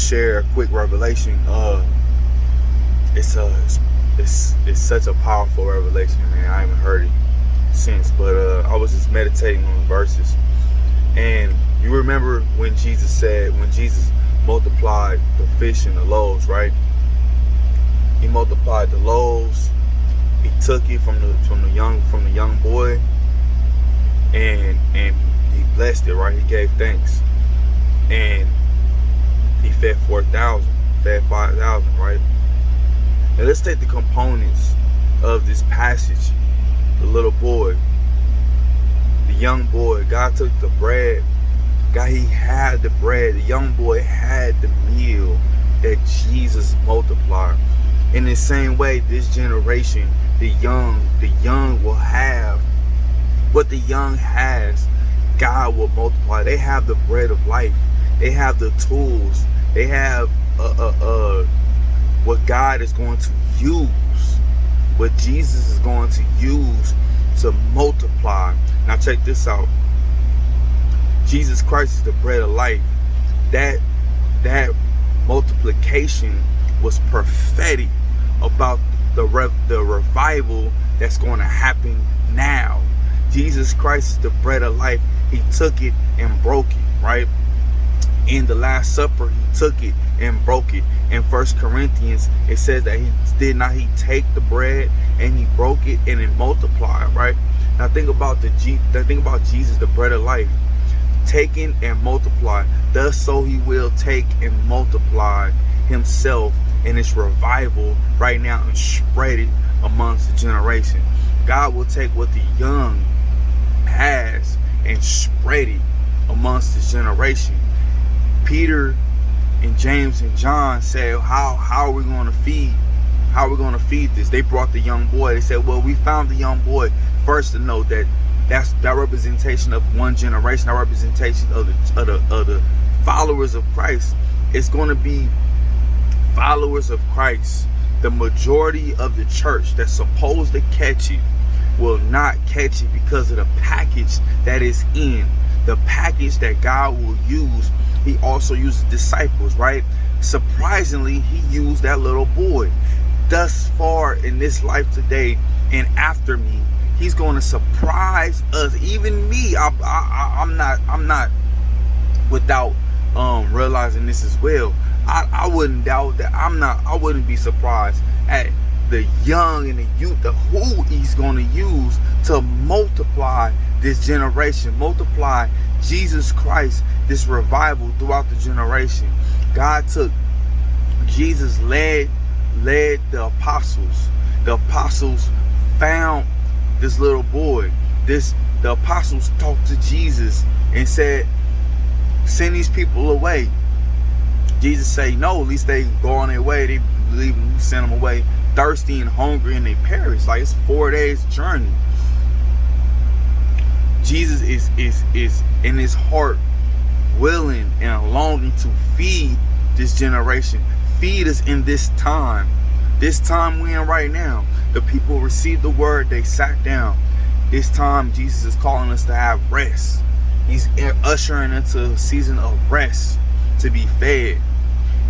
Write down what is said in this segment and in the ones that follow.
share a quick revelation. It's such a powerful revelation, man. I haven't heard it since, but I was just meditating on the verses. And you remember when Jesus multiplied the fish and the loaves, right? He multiplied the loaves. He took it from the young boy, and he blessed it, right? He gave thanks, and he fed 4,000, fed 5,000, right? Now let's take the components of this passage. The little boy, the young boy, God took the bread. He had the bread. The young boy had the meal that Jesus multiplied. In the same way, this generation, the young will have what the young has. God will multiply. They have the bread of life. They have the tools. They have what God is going to use, what Jesus is going to use to multiply. Now check this out. Jesus Christ is the bread of life. That multiplication was prophetic about the revival that's going to happen now. Jesus Christ is the bread of life. He took it and broke it, right? In the Last Supper, he took it and broke it. In 1 Corinthians, it says that he take the bread and he broke it and it multiplied, right? Now think about Jesus, the bread of life, taken and multiplied. Thus so he will take and multiply himself in this revival right now and spread it amongst the generation. God will take what the young has and spread it amongst this generation. Peter and James and John said, how are we going to feed? How are we going to feed this? They brought the young boy. They said, well, we found the young boy. First to note that's representation of one generation, that representation of the followers of Christ. It's going to be followers of Christ. The majority of the church that's supposed to catch it will not catch it because of the package that is in. The package that God will use. He also uses disciples, right? Surprisingly, he used that little boy. Thus far in this life today and after me, he's going to surprise us. Even me, I'm not without realizing this as well. I wouldn't doubt that I wouldn't be surprised at the young and the youth, who he's going to use to multiply this generation, multiply Jesus Christ, this revival throughout the generation. God took Jesus, led the apostles. The apostles found this little boy. The apostles talked to Jesus and said, send these people away. Jesus say no, at least they go on their way. They leave them, send them away thirsty and hungry, and they perish. Like, it's 4 days journey. Jesus is in his heart willing and longing to feed this generation, feed us in this time we're in right now. The people received the word, they sat down. This time Jesus is calling us to have rest. He's ushering into a season of rest, to be fed.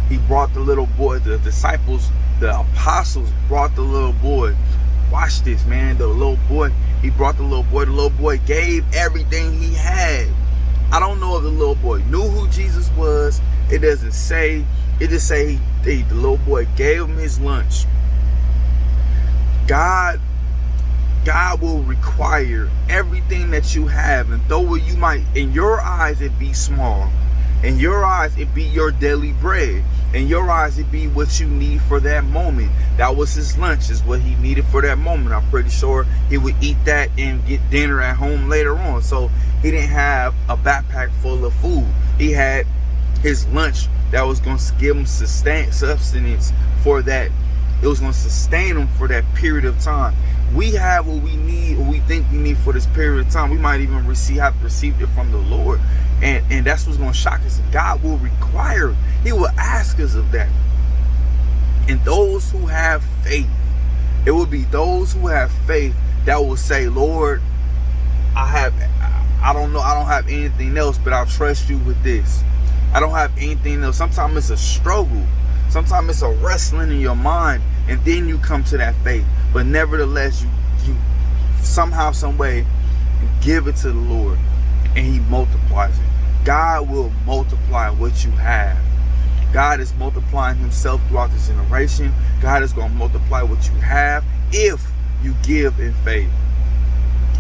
He brought the little boy. The disciples, the apostles brought the little boy. Watch this, man. The little boy, he brought the little boy. The little boy gave everything he had. I don't know if the little boy knew who Jesus was. It doesn't say. It just say the little boy gave him his lunch. God will require everything that you have, and though you might, in your eyes, it be small. In your eyes, it be your daily bread. In your eyes, it be what you need for that moment. That was his lunch, is what he needed for that moment. I'm pretty sure he would eat that and get dinner at home later on. So he didn't have a backpack full of food. He had his lunch that was going to give him sustenance for that. It was going to sustain him for that period of time. We have what we need, what we think we need for this period of time. We might even have received it from the Lord. And that's what's going to shock us. God will require, he will ask us of that. And those who have faith, it will be those who have faith that will say, Lord, I don't know, I don't have anything else, but I'll trust you with this. I don't have anything else. Sometimes it's a struggle. Sometimes it's a wrestling in your mind, and then you come to that faith. But nevertheless, you somehow, some way, you give it to the Lord, and He multiplies it. God will multiply what you have. God is multiplying Himself throughout this generation. God is going to multiply what you have if you give in faith.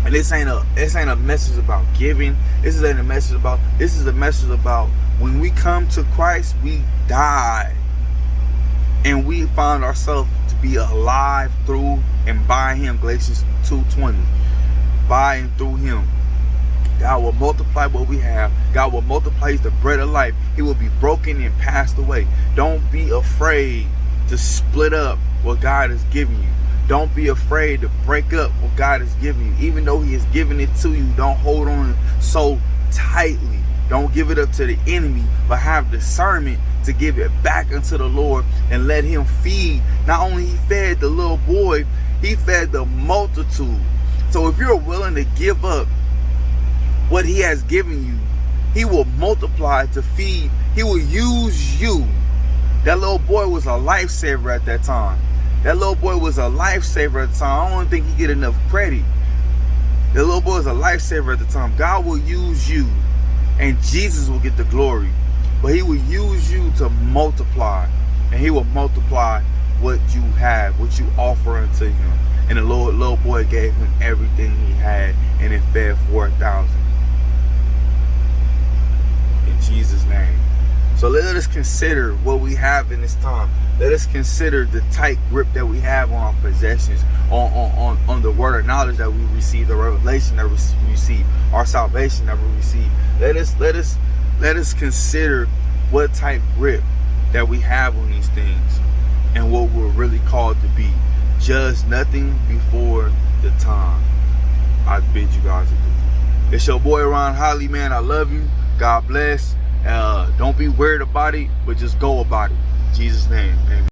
And this ain't a message about giving. This is a message about when we come to Christ, we die. And we find ourselves to be alive through and by Him. Galatians 2:20. By and through Him. God will multiply what we have. God will multiply. He's the bread of life. He will be broken and passed away. Don't be afraid to split up what God has given you. Don't be afraid to break up what God has given you. Even though He has given it to you, don't hold on so tightly. Don't give it up to the enemy, but have discernment to give it back unto the Lord and let Him feed. Not only He fed the little boy, He fed the multitude. So if you're willing to give up what He has given you, He will multiply to feed. He will use you. That little boy was a lifesaver at that time. That little boy was a lifesaver at the time. I don't think he get enough credit. That little boy was a lifesaver at the time. God will use you, and Jesus will get the glory. But He will use you to multiply, and He will multiply what you have, what you offer unto Him. And the little boy gave him everything he had, and it fed 4,000. In Jesus' name. So let us consider what we have in this time. Let us consider the tight grip that we have on our possessions, on the word of knowledge that we receive, the revelation that we receive, our salvation that we receive. Let us consider what tight grip that we have on these things and what we're really called to be. Judge nothing before the time. I bid you guys adieu. It's your boy Ron Holly, man. I love you. God bless. Don't be worried about it, but just go about it. In Jesus' name, amen.